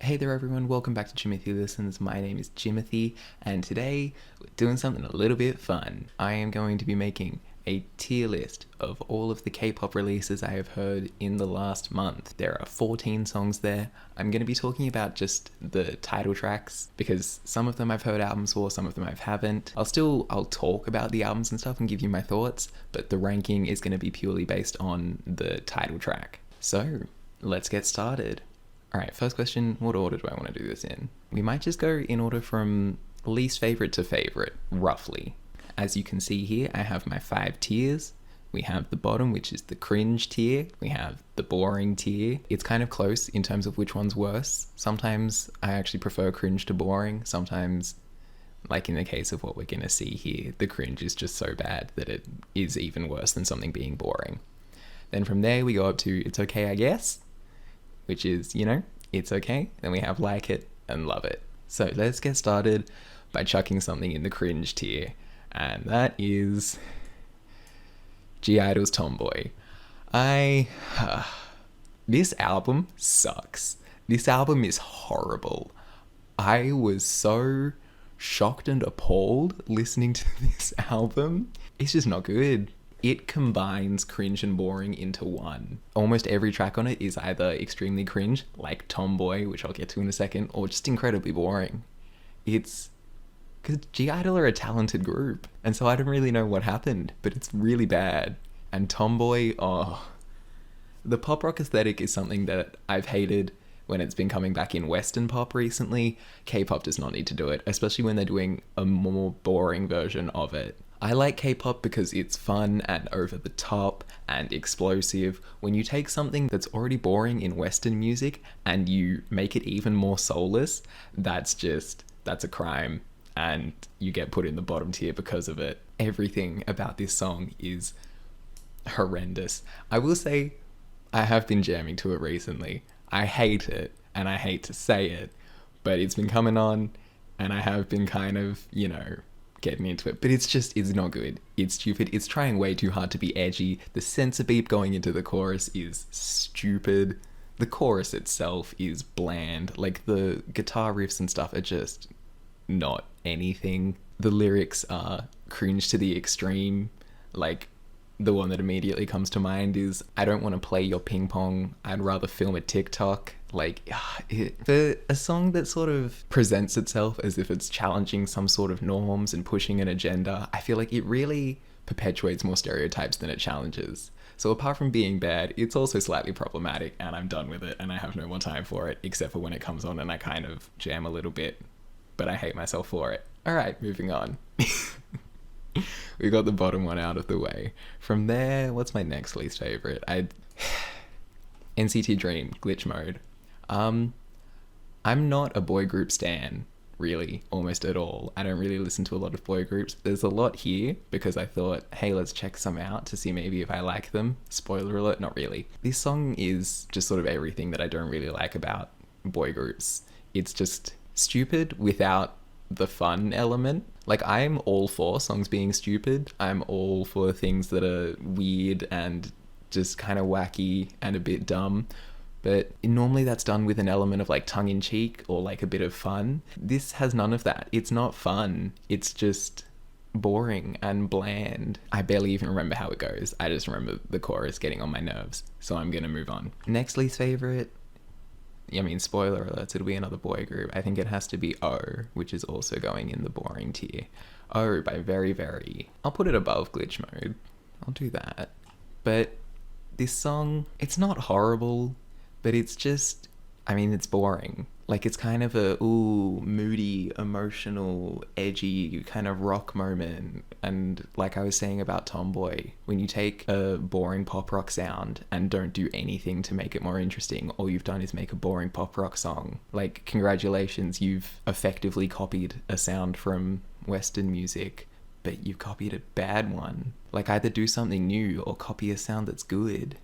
Hey there everyone, welcome back to Jimothy Listens. My name is Jimothy, and today we're doing something a little bit fun. I am going to be making a tier list of all of the K-pop releases I have heard in the last month. There are 14 songs there. I'm going to be talking about just the title tracks, because some of them I've heard albums for, some of them I haven't. I'll talk about the albums and stuff and give you my thoughts, but the ranking is going to be purely based on the title track. So, let's get started. Alright, first question, what order do I want to do this in? We might just go in order from least favourite to favourite, roughly. As you can see here, I have my 5 tiers. We have the bottom, which is the cringe tier. We have the boring tier. It's kind of close in terms of which one's worse. Sometimes I actually prefer cringe to boring. Sometimes, like in the case of what we're going to see here, the cringe is just so bad that it is even worse than something being boring. Then from there we go up to It's Okay I Guess, which is, it's okay. Then we have Like It and Love It. So let's get started by chucking something in the cringe tier. And that is gi-dle's Tomboy. This album sucks. This album is horrible. I was so shocked and appalled listening to this album. It's just not good. It combines cringe and boring into one. Almost every track on it is either extremely cringe, like Tomboy, which I'll get to in a second, or just incredibly boring. It's because gi-dle are a talented group, and so I don't really know what happened, but it's really bad. And Tomboy, the pop rock aesthetic is something that I've hated when it's been coming back in Western pop recently. K-pop does not need to do it, especially when they're doing a more boring version of it. I like K-pop because it's fun and over the top and explosive. When you take something that's already boring in Western music and you make it even more soulless, that's a crime, and you get put in the bottom tier because of it. Everything about this song is horrendous. I will say I have been jamming to it recently. I hate it, and I hate to say it, but it's been coming on and I have been kind of, getting into it, but it's not good. It's stupid. It's trying way too hard to be edgy. The censor beep going into the chorus is stupid. The chorus itself is bland. Like, the guitar riffs and stuff are just not anything. The lyrics are cringe to the extreme. Like, the one that immediately comes to mind is, I don't want to play your ping pong, I'd rather film a TikTok. Like, for a song that sort of presents itself as if it's challenging some sort of norms and pushing an agenda, I feel like it really perpetuates more stereotypes than it challenges. So apart from being bad, it's also slightly problematic, and I'm done with it, and I have no more time for it, except for when it comes on and I kind of jam a little bit, but I hate myself for it. Alright, moving on. We got the bottom one out of the way. From there, what's my next least favourite? NCT DREAM, Glitch Mode. I'm not a boy group stan, really, almost at all. I don't really listen to a lot of boy groups. There's a lot here because I thought, hey, let's check some out to see maybe if I like them. Spoiler alert, not really. This song is just sort of everything that I don't really like about boy groups. It's just stupid without the fun element. Like, I'm all for songs being stupid. I'm all for things that are weird and just kind of wacky and a bit dumb. But normally that's done with an element of like tongue-in-cheek or like a bit of fun. This has none of that. It's not fun. It's just boring and bland. I barely even remember how it goes. I just remember the chorus getting on my nerves. So I'm gonna move on. Next least favorite. Spoiler alerts, it'll be another boy group. I think it has to be O, which is also going in the boring tier. O by VERIVERY. I'll put it above Glitch Mode. I'll do that. But this song, it's not horrible, but it's just, it's boring. Like, it's kind of a, moody, emotional, edgy kind of rock moment. And like I was saying about Tomboy, when you take a boring pop rock sound and don't do anything to make it more interesting, all you've done is make a boring pop rock song. Like, congratulations, you've effectively copied a sound from Western music, but you've copied a bad one. Like, either do something new or copy a sound that's good.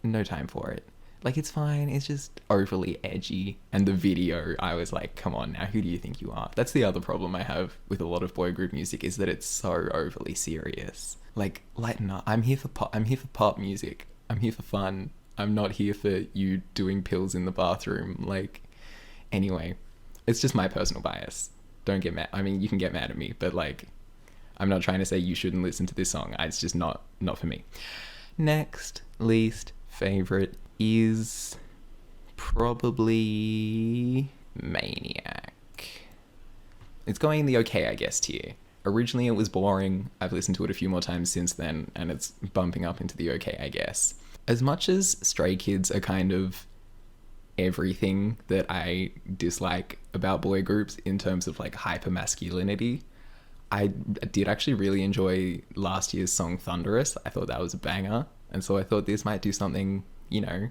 No time for it. Like, it's fine, it's just overly edgy. And the video, I was like, come on now, who do you think you are? That's the other problem I have with a lot of boy group music, is that it's so overly serious. Like, lighten up. I'm here for pop music. I'm here for fun. I'm not here for you doing pills in the bathroom. Like, anyway, it's just my personal bias. Don't get mad. I mean, you can get mad at me, but like, I'm not trying to say you shouldn't listen to this song. It's just not for me. Next, least favorite is probably Maniac. It's going in the okay, I guess, tier. Originally it was boring. I've listened to it a few more times since then, and it's bumping up into the okay, I guess. As much as Stray Kids are kind of everything that I dislike about boy groups in terms of like hyper-masculinity, I did actually really enjoy last year's song Thunderous. I thought that was a banger, and so I thought this might do something, you know,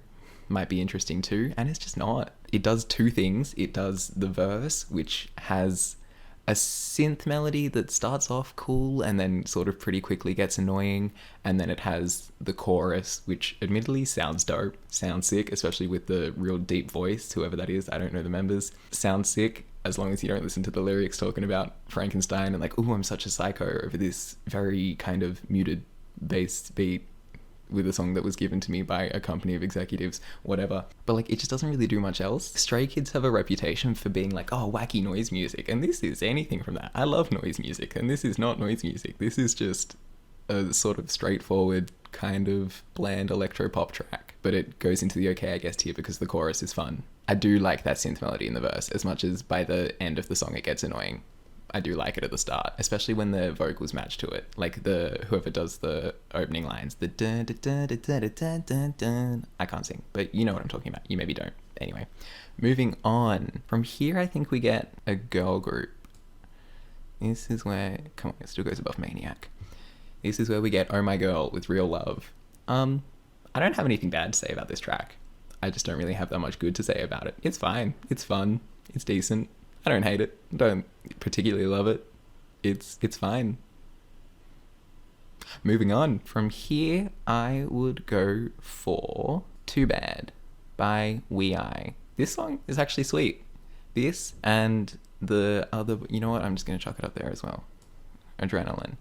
might be interesting too, and it's just not. It does two things. It does the verse, which has a synth melody that starts off cool and then sort of pretty quickly gets annoying, and then it has the chorus, which admittedly sounds dope, sounds sick, especially with the real deep voice, whoever that is, I don't know the members. Sounds sick as long as you don't listen to the lyrics talking about Frankenstein and like, ooh, I'm such a psycho over this very kind of muted bass beat with a song that was given to me by a company of executives, whatever. But like, it just doesn't really do much else. Stray Kids have a reputation for being like, oh, wacky noise music, and this is anything from that. I love noise music, and this is not noise music. This is just a sort of straightforward kind of bland electro pop track, but it goes into the okay, I guess, tier because the chorus is fun. I do like that synth melody in the verse, as much as by the end of the song it gets annoying. I do like it at the start, especially when the vocals match to it. Like the whoever does the opening lines, the dun dun dun dun dun dun dun dun. I can't sing, but you know what I'm talking about. You maybe don't. Anyway, moving on. From here, I think we get a girl group. This is where, come on, it still goes above Maniac. This is where we get Oh My Girl with Real Love. I don't have anything bad to say about this track. I just don't really have that much good to say about it. It's fine. It's fun. It's decent. I don't hate it. I don't particularly love it. It's fine. Moving on. From here, I would go for Too Bad by WEi. This song is actually sweet. This and the other... You know what? I'm just going to chuck it up there as well. Adrenaline.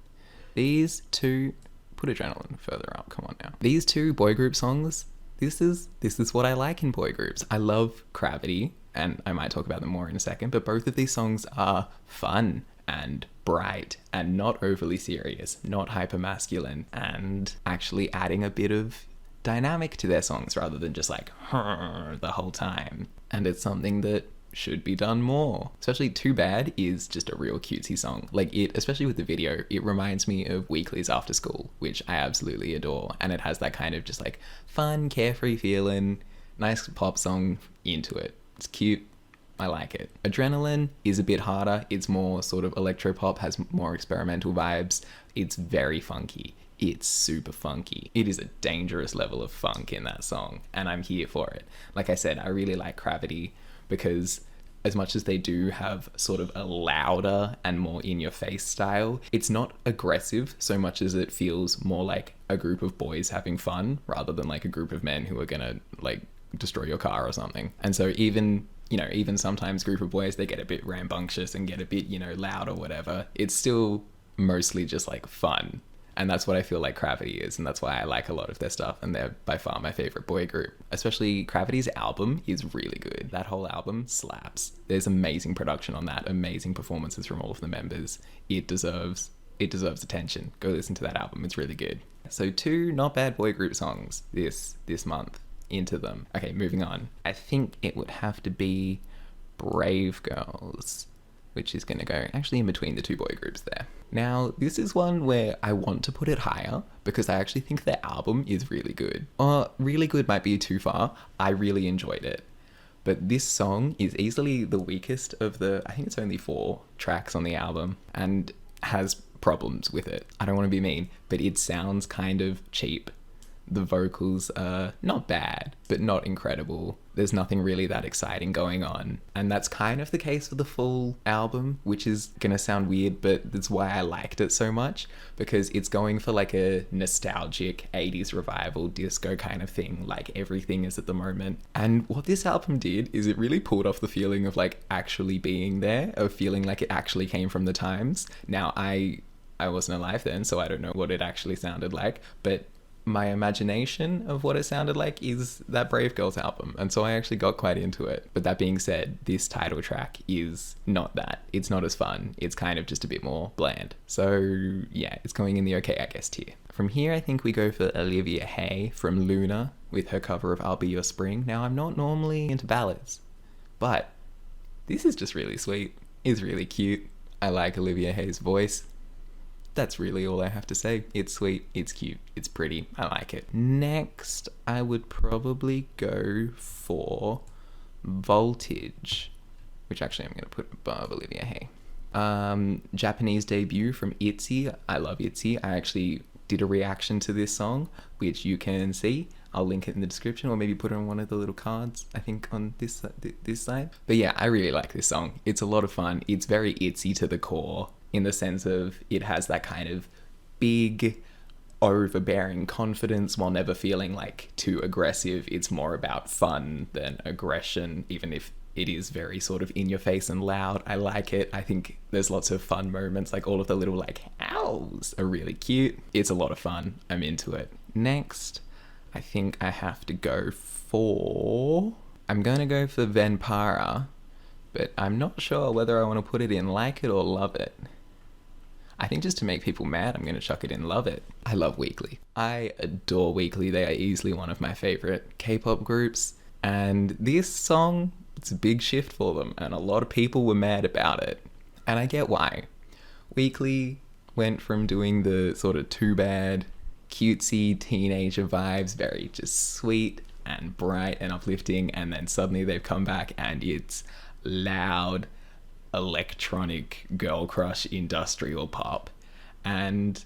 These two... Put Adrenaline further up. Come on now. These two boy group songs... This is what I like in boy groups. I love CRAVITY, and I might talk about them more in a second, but both of these songs are fun and bright and not overly serious, not hyper-masculine, and actually adding a bit of dynamic to their songs rather than just like the whole time. And it's something that should be done more. Especially Too Bad is just a real cutesy song. Like it, especially with the video, it reminds me of Weekly's After School, which I absolutely adore. And it has that kind of just like fun, carefree feeling, nice pop song into it. It's cute. I like it. Adrenaline is a bit harder. It's more sort of electropop, has more experimental vibes. It's very funky. It's super funky. It is a dangerous level of funk in that song, and I'm here for it. Like I said, I really like CRAVITY because as much as they do have sort of a louder and more in-your-face style, it's not aggressive so much as it feels more like a group of boys having fun rather than like a group of men who are gonna like destroy your car or something. And so even sometimes group of boys, they get a bit rambunctious and get a bit, loud or whatever. It's still mostly just like fun. And that's what I feel like CRAVITY is, and that's why I like a lot of their stuff, and they're by far my favorite boy group. Especially CRAVITY's album is really good. That whole album slaps. There's amazing production on that, amazing performances from all of the members. It deserves attention. Go listen to that album, it's really good. So 2 not bad boy group songs this month into them. Okay, moving on. I think it would have to be Brave Girls, which is going to go actually in between the 2 boy groups there. Now, this is one where I want to put it higher because I actually think their album is really good. Really good might be too far. I really enjoyed it. But this song is easily the weakest of I think it's only 4 tracks on the album and has problems with it. I don't want to be mean, but it sounds kind of cheap. The vocals are not bad, but not incredible. There's nothing really that exciting going on. And that's kind of the case for the full album, which is gonna sound weird, but that's why I liked it so much, because it's going for like a nostalgic 80s revival disco kind of thing, like everything is at the moment. And what this album did is it really pulled off the feeling of like actually being there, of feeling like it actually came from the times. Now, I wasn't alive then, so I don't know what it actually sounded like, but my imagination of what it sounded like is that Brave Girls album, and so I actually got quite into it. But that being said, this title track is not that. It's not as fun. It's kind of just a bit more bland. So yeah, it's going in the okay, I guess, tier. From here, I think we go for Olivia Hye from Luna with her cover of I'll Be Your Spring. Now, I'm not normally into ballads, but this is just really sweet. It's really cute. I like Olivia Hye's voice. That's really all I have to say. It's sweet, it's cute, it's pretty, I like it. Next, I would probably go for Voltage, which actually I'm going to put above Olivia Hye. Japanese debut from ITZY. I love ITZY. I actually did a reaction to this song, which you can see. I'll link it in the description, or maybe put it on one of the little cards, I think, on this side. But yeah, I really like this song. It's a lot of fun. It's very ITZY to the core, in the sense of it has that kind of big, overbearing confidence while never feeling like too aggressive. It's more about fun than aggression, even if it is very sort of in your face and loud. I like it. I think there's lots of fun moments, like all of the little like owls are really cute. It's a lot of fun. I'm into it. Next, I think I have to go for... I'm gonna go for Venpara, but I'm not sure whether I want to put it in Like It or Love It. I think just to make people mad, I'm going to chuck it in Love It. I love Weeekly. I adore Weeekly. They are easily one of my favorite K-pop groups. And this song, it's a big shift for them. And a lot of people were mad about it. And I get why. Weeekly went from doing the sort of too bad, cutesy teenager vibes, very just sweet and bright and uplifting. And then suddenly they've come back and it's loud, electronic girl crush industrial pop, and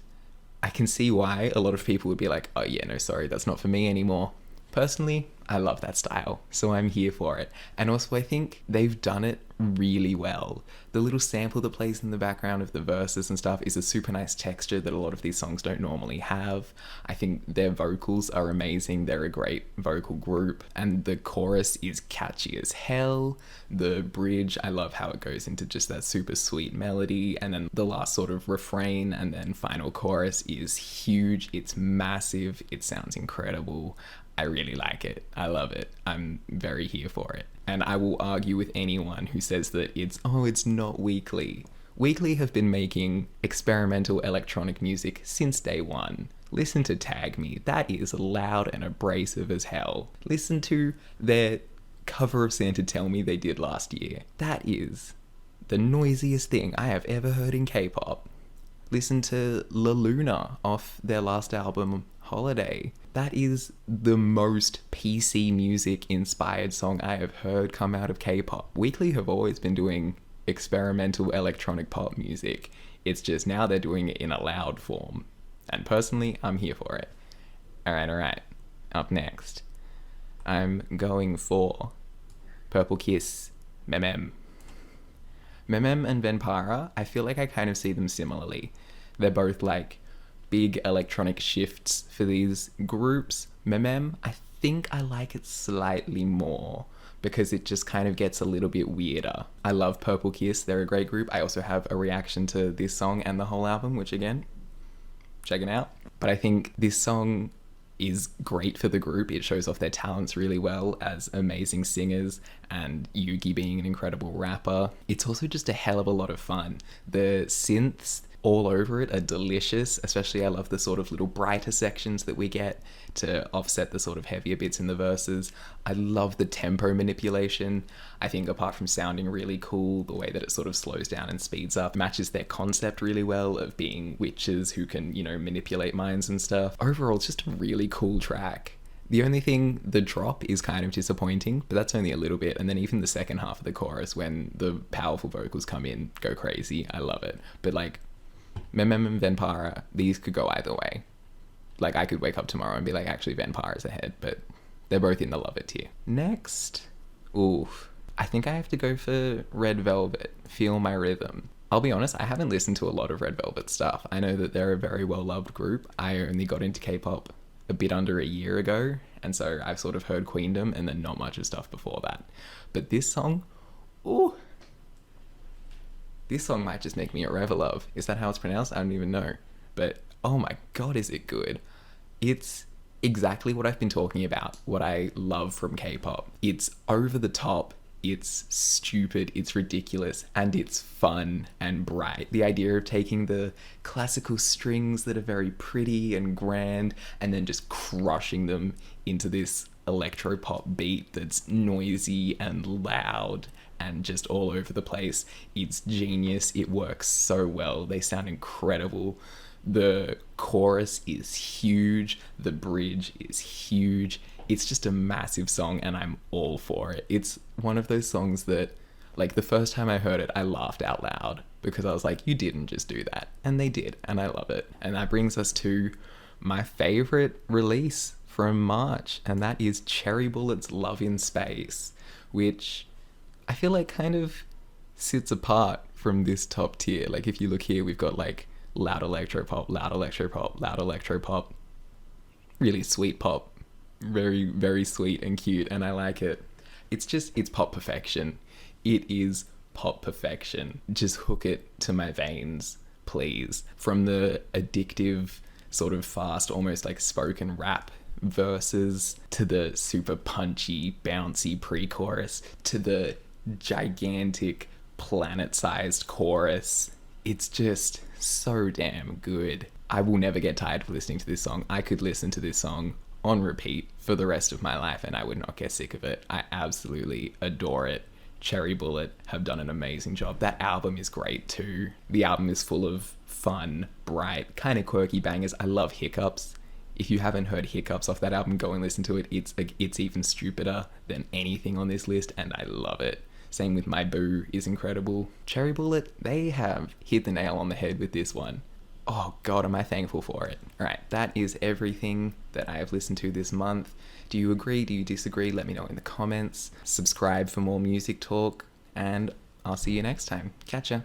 I can see why a lot of people would be like, oh yeah, no, sorry, that's not for me anymore. Personally, I love that style, so I'm here for it. And also I think they've done it really well. The little sample that plays in the background of the verses and stuff is a super nice texture that a lot of these songs don't normally have. I think their vocals are amazing. They're a great vocal group, and the chorus is catchy as hell. The bridge, I love how it goes into just that super sweet melody, and then the last sort of refrain and then final chorus is huge. It's massive. It sounds incredible. I really like it. I love it. I'm very here for it. And I will argue with anyone who says that it's not Weeekly. Weeekly have been making experimental electronic music since day one. Listen to Tag Me. That is loud and abrasive as hell. Listen to their cover of Santa Tell Me they did last year. That is the noisiest thing I have ever heard in K-pop. Listen to La Luna off their last album, Holiday. That is the most PC music inspired song I have heard come out of K-pop. Weeekly have always been doing experimental electronic pop music. It's just now they're doing it in a loud form. And personally, I'm here for it. Alright. Up next, I'm going for Purple Kiss, Memem. Memem and Venpara, I feel like I kind of see them similarly. They're both like big electronic shifts for these groups. Memem, I think I like it slightly more because it just kind of gets a little bit weirder. I love Purple Kiss, they're a great group. I also have a reaction to this song and the whole album, which again, check it out. But I think this song is great for the group. It shows off their talents really well as amazing singers, and Yuki being an incredible rapper. It's also just a hell of a lot of fun. The synths all over it are delicious, especially I love the sort of little brighter sections that we get to offset the sort of heavier bits in the verses. I love the tempo manipulation. I think apart from sounding really cool, the way that it sort of slows down and speeds up matches their concept really well of being witches who can, manipulate minds and stuff. Overall, it's just a really cool track. The only thing, the drop is kind of disappointing, but that's only a little bit. And then even the second half of the chorus, when the powerful vocals come in, go crazy. I love it. But like, Memem and Venpara, these could go either way. Like, I could wake up tomorrow and be like, actually, Venpara's ahead, but they're both in the love it tier. Next, I think I have to go for Red Velvet, Feel My Rhythm. I'll be honest, I haven't listened to a lot of Red Velvet stuff. I know that they're a very well-loved group. I only got into K-pop a bit under a year ago, and so I've sort of heard Queendom and then not much of stuff before that. But this song, this song might just make me a Revelove. Is that how it's pronounced? I don't even know. But oh my god, is it good. It's exactly what I've been talking about, what I love from K-pop. It's over the top, it's stupid, it's ridiculous, and it's fun and bright. The idea of taking the classical strings that are very pretty and grand and then just crushing them into this electropop beat that's noisy and loud and just all over the place. It's genius. It works so well. They sound incredible. The chorus is huge. The bridge is huge. It's just a massive song and I'm all for it. It's one of those songs that, like, the first time I heard it, I laughed out loud because I was like, you didn't just do that. And they did, and I love it. And that brings us to my favorite release from March, and that is Cherry Bullet's Love in Space, which I feel like kind of sits apart from this top tier. Like, if you look here, we've got like loud electropop, loud electropop, loud electropop, really sweet pop, very, very sweet and cute, and I like it. It's pop perfection. It is pop perfection. Just hook it to my veins, please. From the addictive, sort of fast, almost like spoken rap verses, to the super punchy, bouncy pre-chorus, to the gigantic planet-sized chorus. It's just so damn good. I will never get tired of listening to this song. I could listen to this song on repeat for the rest of my life and I would not get sick of it. I absolutely adore it. Cherry Bullet have done an amazing job. That album is great too. The album is full of fun, bright, kind of quirky bangers. I love Hiccups. If you haven't heard Hiccups off that album, go and listen to it. It's even stupider than anything on this list and I love it. Same with My Boo is incredible. Cherry Bullet, they have hit the nail on the head with this one. Oh God, am I thankful for it. Alright, that is everything that I have listened to this month. Do you agree? Do you disagree? Let me know in the comments. Subscribe for more music talk, and I'll see you next time. Catcha.